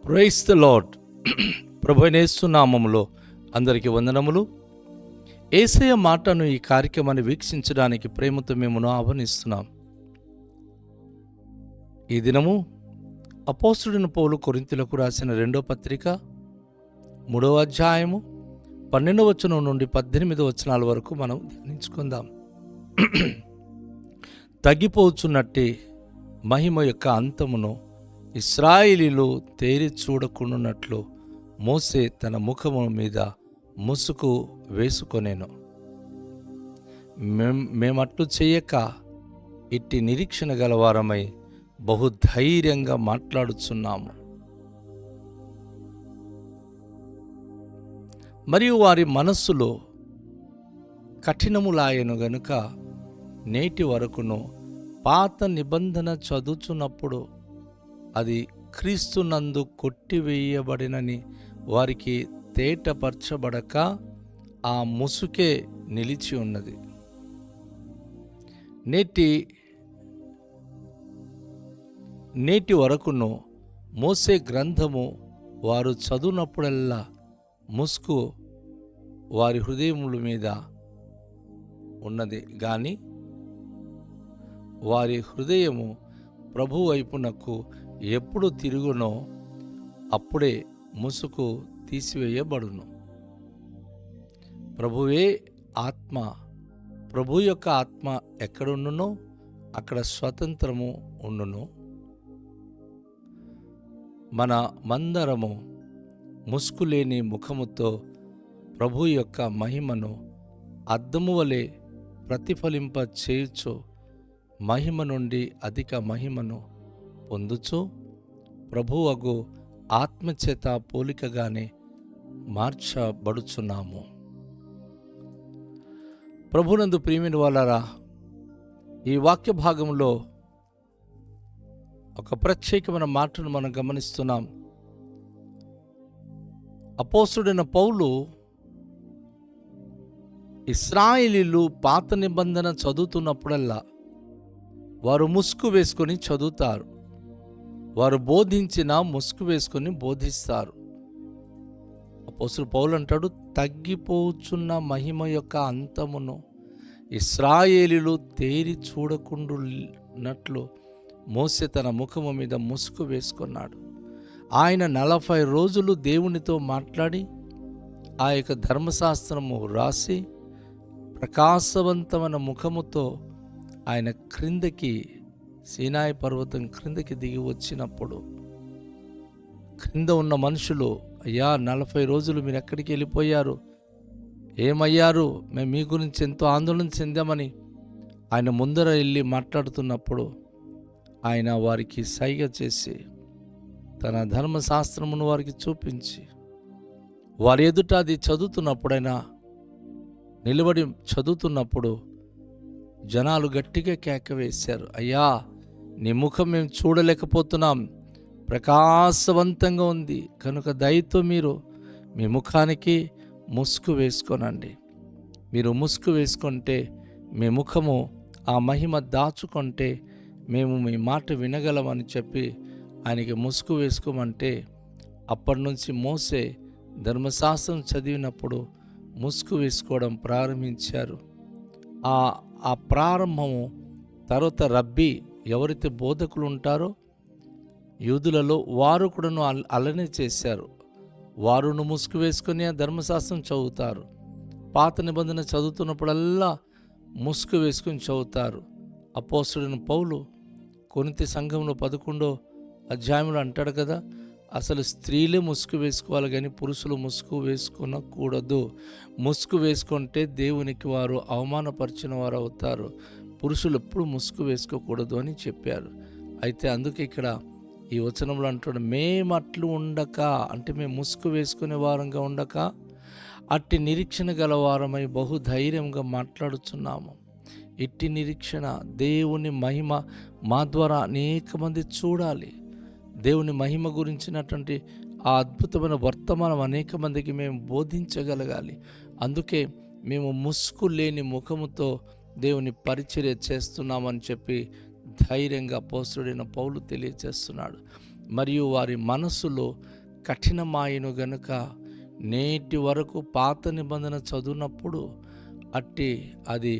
Praise the lord. ప్రభువైన యేసు నామములో అందరికీ వందనములు. యేసయ్య మాటను ఈ కార్యక్రమాన్ని వీక్షించడానికి ప్రేమతో మిమ్మల్ని ఆహ్వానిస్తున్నాం. ఈ దినము అపోస్తలుడైన పౌలు కొరింథీయులకు రాసిన 2వ పత్రిక 3వ అధ్యాయము 12వ వచనం నుండి 18వ వచనాల వరకు మనం ధ్యానించుకుందాం. తగ్గిపోచున్నట్టే మహిమ యొక్క అంతమును ఇశ్రాయేలీయులు తేరి చూడకుండానట్లు మోసే తన ముఖము మీద ముసుగు వేసుకొనెను. మేమట్లు చేయక ఇట్టి నిరీక్షణ గలవారమై బహుధైర్యంగా మాట్లాడుచున్నాము. మరియు వారి మనస్సులో కఠినములాయను గనుక నేటి వరకును పాత నిబంధన చదువుచున్నప్పుడు అది క్రీస్తునందు కొట్టివేయబడినని వారికి తేటపరచబడక ఆ ముసుకే నిలిచి ఉన్నది. నేటి వరకును మోసే గ్రంథము వారు చదువునప్పుడల్లా ముసుగు వారి హృదయముల మీద ఉన్నది, కానీ వారి హృదయము ప్రభు వైపునకు ఎప్పుడు తిరుగునో అప్పుడే ముసుగు తీసివేయబడును. ప్రభువే ఆత్మ. ప్రభు యొక్క ఆత్మ ఎక్కడుండునో అక్కడ స్వతంత్రము ఉండును. మన మందరము ముసుగు లేని ముఖముతో ప్రభు యొక్క మహిమను అద్దము వలె ప్రతిఫలింప చేయుచు మహిమ నుండి అధిక మహిమను పొందుచు ప్రభువగు ఆత్మచేత పోలికగానే మార్చబడుచున్నాము. ప్రభునందు ప్రియమైన వాళ్ళారా, ఈ వాక్య భాగంలో ఒక ప్రత్యేకమైన మాటను మనం గమనిస్తున్నాం. అపోస్తలుడైన పౌలు ఇశ్రాయేలీయులు పాత నిబంధన చదువుతున్నప్పుడల్లా వారు ముసుగు వేసుకొని చదువుతారు. వారు బోధించిన ముసుగు వేసుకొని బోధిస్తారు. అపోస్తలుడు పౌలు అంటాడు, తగ్గిపోచున్న మహిమ యొక్క అంతమును ఇశ్రాయేలీయులు తేరి చూడకుండునట్లు మోసే తన ముఖము మీద ముసుగు వేసుకున్నాడు. ఆయన 40 రోజులు దేవునితో మాట్లాడి ఆ యొక్క ధర్మశాస్త్రము రాసి ప్రకాశవంతమైన ముఖముతో ఆయన క్రిందకి సీనాయి పర్వతం క్రిందకి దిగి వచ్చినప్పుడు క్రింద ఉన్న మనుషులు, అయ్యా 40 రోజులు మీరు ఎక్కడికి వెళ్ళిపోయారు, ఏమయ్యారు, మేము మీ గురించి ఎంతో ఆందోళన చెందామని ఆయన ముందర వెళ్ళి మాట్లాడుతున్నప్పుడు ఆయన వారికి సైగ చేసి తన ధర్మశాస్త్రమును వారికి చూపించి వారి ఎదుట అది చదువుతున్నప్పుడైనా నిలబడి చదువుతున్నప్పుడు జనాలు గట్టిగా కేక వేశారు, అయ్యా నీ ముఖం మేము చూడలేకపోతున్నాం, ప్రకాశవంతంగా ఉంది కనుక దయతో మీరు మీ ముఖానికి ముసుగు వేసుకోనండి. మీరు ముసుగు వేసుకుంటే మీ ముఖము ఆ మహిమ దాచుకుంటే మేము మీ మాట వినగలమని చెప్పి ఆయనకి ముసుగు వేసుకోమంటే అప్పటి నుంచి మోసే ధర్మశాస్త్రం చదివినప్పుడు ముసుగు వేసుకోవడం ప్రారంభించారు. ఆ ప్రారంభము తర్వాత రబ్బీ, ఎవరైతే బోధకులు ఉంటారో యూదులలో వారు కూడాను అలానే చేశారు. వారును ముసుగు వేసుకొని ఆ ధర్మశాస్త్రం చదువుతారు. పాత నిబంధన చదువుతున్నప్పుడల్లా ముసుగు వేసుకొని చదువుతారు. అపోస్తలుడైన పౌలు కొరింథీ సంఘంలో 11వ అధ్యాయంలో అంటాడు కదా, అసలు స్త్రీలే ముసుగు వేసుకోవాలి కానీ పురుషులు ముసుగు వేసుకునకూడదు. ముసుగు వేసుకుంటే దేవునికి వారు అవమానపరిచిన వారు అవుతారు. పురుషులు ఎప్పుడు ముసుగు వేసుకోకూడదు అని చెప్పారు. అయితే అందుకే ఇక్కడ ఈ వచనంలో అంటాడు, మేమట్లు ఉండక, అంటే మేము ముసుగు వేసుకునే వారంగా ఉండక అట్టి నిరీక్షణ గలవారమై బహుధైర్యంగా మాట్లాడుచున్నాము. ఇట్టి నిరీక్షణ, దేవుని మహిమ మా ద్వారా అనేక మంది చూడాలి. దేవుని మహిమ గురించినటువంటి ఆ అద్భుతమైన వర్తమానం అనేక మందికి మేము బోధించగలగాలి. అందుకే మేము ముసుగు లేని ముఖముతో దేవుని పరిచర్య చేస్తున్నామని చెప్పి ధైర్యంగా అపోస్తలుడైన పౌలు తెలియజేస్తున్నాడు. మరియు వారి మనస్సులో కఠినమాయను గనుక నేటి వరకు పాత నిబంధన చదువునప్పుడు అది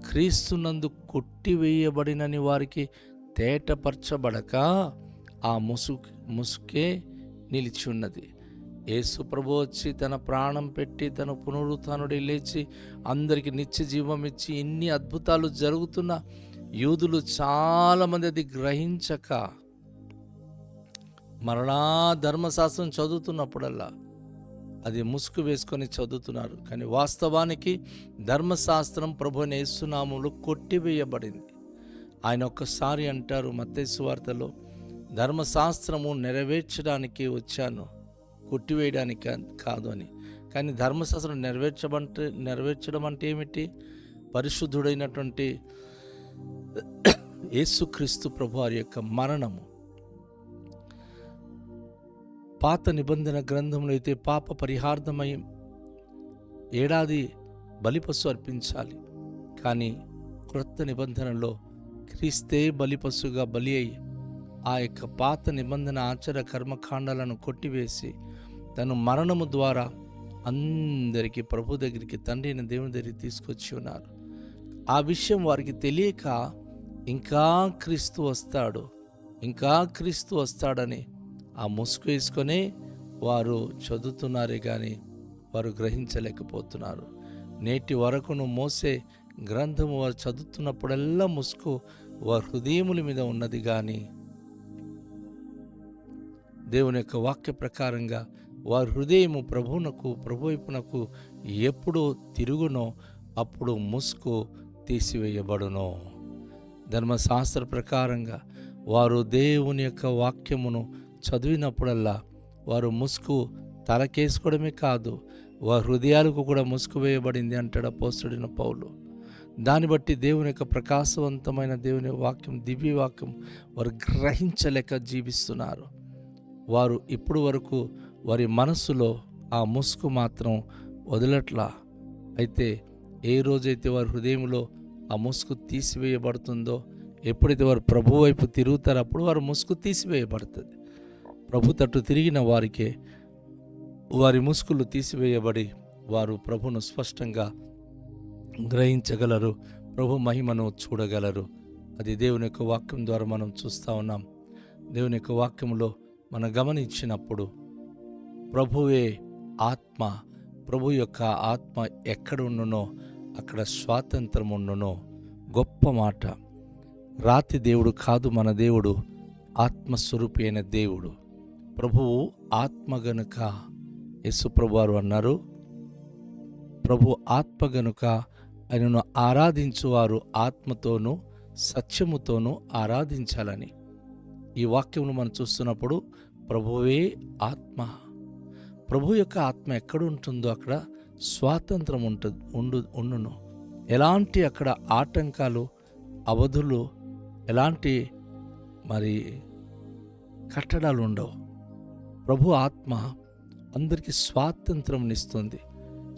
క్రీస్తునందు కొట్టివేయబడినని వారికి తేటపరచబడక ఆ ముసుకే నిలిచి ఉన్నది. యేసు ప్రభు వచ్చి తన ప్రాణం పెట్టి తన పునరుత్థానుడై లేచి అందరికి నిత్య జీవం ఇచ్చి ఇన్ని అద్భుతాలు జరుగుతున్న యూదులు చాలామంది అది గ్రహించక మరలా ధర్మశాస్త్రం చదువుతున్నప్పుడల్లా అది ముసుగు వేసుకొని చదువుతున్నారు. కానీ వాస్తవానికి ధర్మశాస్త్రం ప్రభువైన యేసు నామములో కొట్టివేయబడింది. ఆయన ఒక్కసారి అంటారు మత్తయి సువార్తలో, ధర్మశాస్త్రము నెరవేర్చడానికి వచ్చాను, కొట్టివేయడానికి కాదు అని. కానీ ధర్మశాస్త్రం నెరవేర్చడం అంటే ఏమిటి? పరిశుద్ధుడైనటువంటి యేసుక్రీస్తు ప్రభువారి యొక్క మరణము. పాత నిబంధన గ్రంథంలో అయితే పాప పరిహార్థమై ఏడాది బలిపశు అర్పించాలి. కానీ క్రొత్త నిబంధనలో క్రీస్తే బలిపశుగా బలి అయి ఆ యొక్క పాత నిబంధన ఆచార కర్మకాండాలను కొట్టివేసి తను మరణము ద్వారా అందరికీ ప్రభు దగ్గరికి, తండ్రి అయిన దేవుని దగ్గరికి తీసుకొచ్చి ఉన్నారు. ఆ విషయం వారికి తెలియక ఇంకా క్రీస్తు వస్తాడని ఆ ముసుగు వేసుకొని వారు చదువుతున్నారే కానీ వారు గ్రహించలేకపోతున్నారు. నేటి వరకును మోసే గ్రంథము వారు చదువుతున్నప్పుడల్లా ముసుగు వారి హృదయముల మీద ఉన్నది. కానీ దేవుని యొక్క వాక్య ప్రకారంగా వారి హృదయము ప్రభు వైపునకు ఎప్పుడు తిరుగునో అప్పుడు ముసుగు తీసివేయబడును. ధర్మశాస్త్ర ప్రకారంగా వారు దేవుని యొక్క వాక్యమును చదివినప్పుడల్లా వారు ముసుగు తలకేసుకోవడమే కాదు, వారి హృదయాలకు కూడా ముసుగు వేయబడింది అంటాడు అపోస్తలుడైన పౌలు. దాన్ని బట్టి దేవుని యొక్క ప్రకాశవంతమైన దేవుని వాక్యం, దివ్య వాక్యం వారు గ్రహించలేక జీవిస్తున్నారు. వారు ఇప్పుడు వరకు వారి మనస్సులో ఆ ముసుగు మాత్రం వదలట్లా. అయితే ఏ రోజైతే వారి హృదయంలో ఆ ముసుగు తీసివేయబడుతుందో, ఎప్పుడైతే వారు ప్రభు వైపు తిరుగుతారో అప్పుడు వారు ముసుగు తీసివేయబడుతుంది. ప్రభు తట్టు తిరిగిన వారికే వారి ముసుగులు తీసివేయబడి వారు ప్రభును స్పష్టంగా గ్రహించగలరు, ప్రభు మహిమను చూడగలరు. అది దేవుని యొక్క వాక్యం ద్వారా మనం చూస్తూ ఉన్నాం. దేవుని యొక్క వాక్యంలో మనం గమనించినప్పుడు ప్రభువే ఆత్మ, ప్రభు యొక్క ఆత్మ ఎక్కడ ఉండునో అక్కడ స్వాతంత్రం ఉండునో. గొప్ప మాట. రాతి దేవుడు కాదు మన దేవుడు, ఆత్మస్వరూపి అయిన దేవుడు. ప్రభువు ఆత్మ గనుక యేసు ప్రభువారు అన్నారు, ప్రభు ఆత్మ గనుక ఆయనను ఆరాధించువారు ఆత్మతోనూ సత్యముతోనూ ఆరాధించాలని. ఈ వాక్యమును మనం చూస్తున్నప్పుడు ప్రభువే ఆత్మ. ప్రభు యొక్క ఆత్మ ఎక్కడ ఉంటుందో అక్కడ స్వాతంత్రం ఉండును. ఎలాంటి అక్కడ ఆటంకాలు, అవధులు, ఎలాంటి కట్టడాలు ఉండవు. ప్రభు ఆత్మ అందరికీ స్వాతంత్రంనిస్తుంది.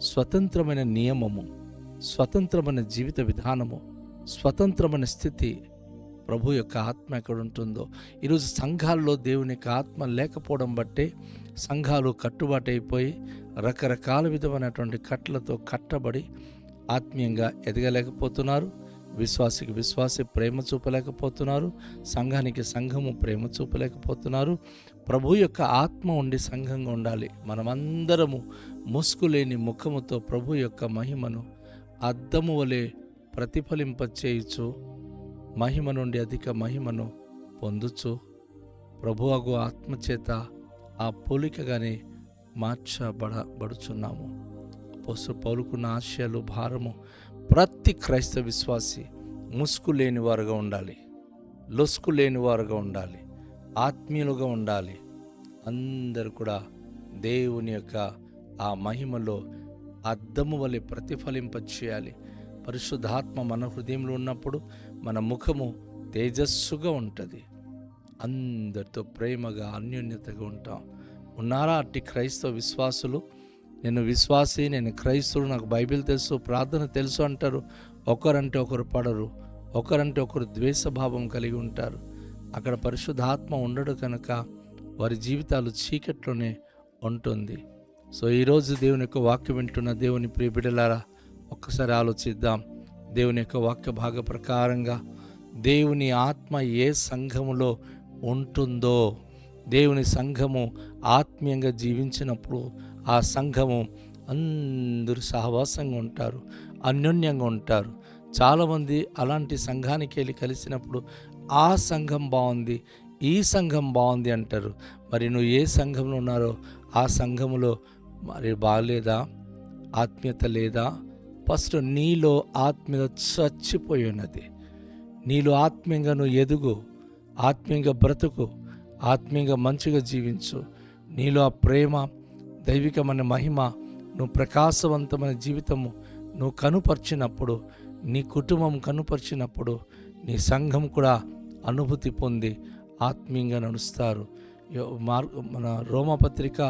స్వతంత్రమైన నియమము, స్వతంత్రమైన జీవిత విధానము, స్వతంత్రమైన స్థితి ప్రభు యొక్క ఆత్మ ఎక్కడ ఉంటుందో. ఈరోజు సంఘాల్లో దేవుని యొక్క ఆత్మ లేకపోవడం బట్టే సంఘాలు కట్టుబాటైపోయి రకరకాల విధమైనటువంటి కట్లతో కట్టబడి ఆత్మీయంగా ఎదగలేకపోతున్నారు. విశ్వాసికి విశ్వాసి ప్రేమ చూపలేకపోతున్నారు. సంఘానికి సంఘము ప్రేమ చూపలేకపోతున్నారు. ప్రభు యొక్క ఆత్మ ఉండి సంఘంగా ఉండాలి. మనమందరము ముసుగులేని ముఖముతో ప్రభు యొక్క మహిమను అద్దము వలె ప్రతిఫలింపచేయుచు మహిమ నుండి అధిక మహిమను పొందుచు ప్రభువగు ఆత్మచేత ఆ పోలికగానే మార్చబడుచున్నాము. అపోస్తలుడు పౌలుకున్న ఆశయాలు, భారము ప్రతి క్రైస్తవ విశ్వాసి ముసుగు లేని వారుగా ఉండాలి, లొసుగు లేని వారుగా ఉండాలి, ఆత్మీయులుగా ఉండాలి. అందరూ కూడా దేవుని యొక్క ఆ మహిమలో అద్దము వలె ప్రతిఫలింపచేయాలి. పరిశుద్ధాత్మ మన హృదయంలో ఉన్నప్పుడు మన ముఖము తేజస్సుగా ఉంటుంది. అందరితో ప్రేమగా అన్యోన్యతగా ఉంటాం. ఉన్నారా అట్టి క్రైస్తవ విశ్వాసులు? నేను విశ్వాసి, నేను క్రైస్తవుడు, నాకు బైబిల్ తెలుసు, ప్రార్థన తెలుసు అంటారు. ఒకరంటే ఒకరు పడరు, ఒకరంటే ఒకరు ద్వేషభావం కలిగి ఉంటారు. అక్కడ పరిశుద్ధాత్మ ఉండడు కనుక వారి జీవితాలు చీకట్లోనే ఉంటుంది. సో ఈరోజు దేవుని యొక్క వాక్యం వింటున్న దేవుని ప్రియ బిడ్డలారా, ఒక్కసారి ఆలోచిద్దాం. దేవుని యొక్క వాక్య భాగ ప్రకారంగా దేవుని ఆత్మ ఏ సంఘములో ఉంటుందో, దేవుని సంఘము ఆత్మీయంగా జీవించినప్పుడు ఆ సంఘము అందరూ సహవాసంగా ఉంటారు, అన్యోన్యంగా ఉంటారు. చాలామంది అలాంటి సంఘానికి వెళ్ళి కలిసినప్పుడు ఆ సంఘం బాగుంది, ఈ సంఘం బాగుంది అంటారు. మరి నువ్వు ఏ సంఘంలో ఉన్నారో ఆ సంఘములో మరి బాగలేదా? ఆత్మీయత లేదా? ఫస్ట్ నీలో ఆత్మీయత చచ్చిపోయి ఉన్నది. నీలో ఆత్మీయంగా నువ్వు ఎదుగు, ఆత్మీయంగా బ్రతుకు, ఆత్మీయంగా మంచిగా జీవించు. నీలో ఆ ప్రేమ, దైవికమైన మహిమ, నువ్వు ప్రకాశవంతమైన జీవితము నువ్వు కనుపరిచినప్పుడు, నీ కుటుంబం కనుపరిచినప్పుడు, నీ సంఘం కూడా అనుభూతి పొంది ఆత్మీయంగా నడుస్తారు. మన రోమపత్రిక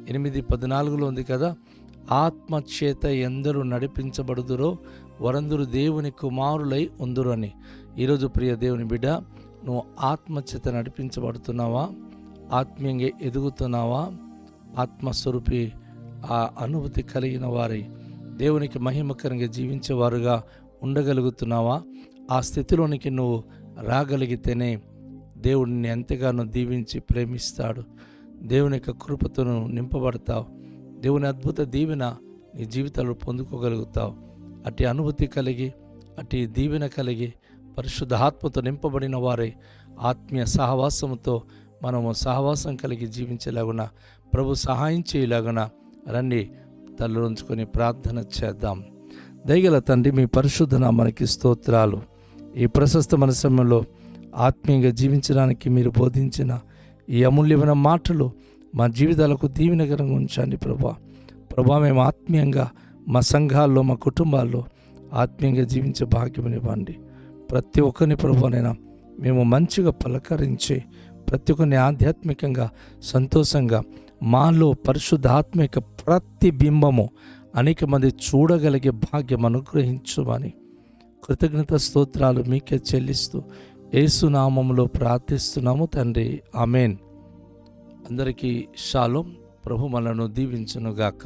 8:14 ఉంది కదా, ఆత్మచేత ఎందరూ నడిపించబడుదురో వరందరూ దేవుని కుమారులై ఉందురు అని. ఈరోజు ప్రియ దేవుని బిడ్డ, నువ్వు ఆత్మచేత నడిపించబడుతున్నావా? ఆత్మీయంగా ఎదుగుతున్నావా? ఆత్మస్వరూపి ఆ అనుభూతి కలిగిన వారి దేవునికి మహిమకరంగా జీవించేవారుగా ఉండగలుగుతున్నావా? ఆ స్థితిలోనికి నువ్వు రాగలిగితేనే దేవుడిని ఎంతగానో దీవించి ప్రేమిస్తాడు. దేవుని యొక్క కృపతో నువ్వు నింపబడతావు. దేవుని అద్భుత దీవెన నీ జీవితంలో పొందుకోగలుగుతావు. అట్టి అనుభూతి కలిగి, అట్టి దీవెన కలిగి, పరిశుద్ధాత్మతో నింపబడిన వారే ఆత్మీయ సహవాసంతో మనము సహవాసం కలిగి జీవించేలాగున ప్రభు సహాయం చేయలాగున రండి. తల్లు ఉంచుకొని ప్రార్థన చేద్దాం. దయగల తండ్రి, మీ పరిశుద్ధ నామానికి స్తోత్రాలు. ఈ ప్రశస్తమైన సమయంలో ఆత్మీయంగా జీవించడానికి మీరు బోధించిన ఈ అమూల్యమైన మాటలు మా జీవితాలకు దీవెనకరంగా ఉంచండి ప్రభా. మేము ఆత్మీయంగా మా సంఘాల్లో, మా కుటుంబాల్లో ఆత్మీయంగా జీవించే భాగ్యం ఇవ్వండి. ప్రతి ఒక్కరిని ప్రభువనైనా మేము మంచిగా పలకరించి, ప్రతి ఒక్కరిని ఆధ్యాత్మికంగా సంతోషంగా, మాలో పరిశుద్ధాత్మిక ప్రతిబింబము అనేక మంది చూడగలిగే భాగ్యం అనుగ్రహించుమని కృతజ్ఞత స్తోత్రాలు మీకే చెల్లిస్తూ యేసు నామములో ప్రార్థిస్తున్నాము తండ్రి, ఆమేన్. అందరికీ షాలోం. ప్రభు మనలను దీవించునుగాక.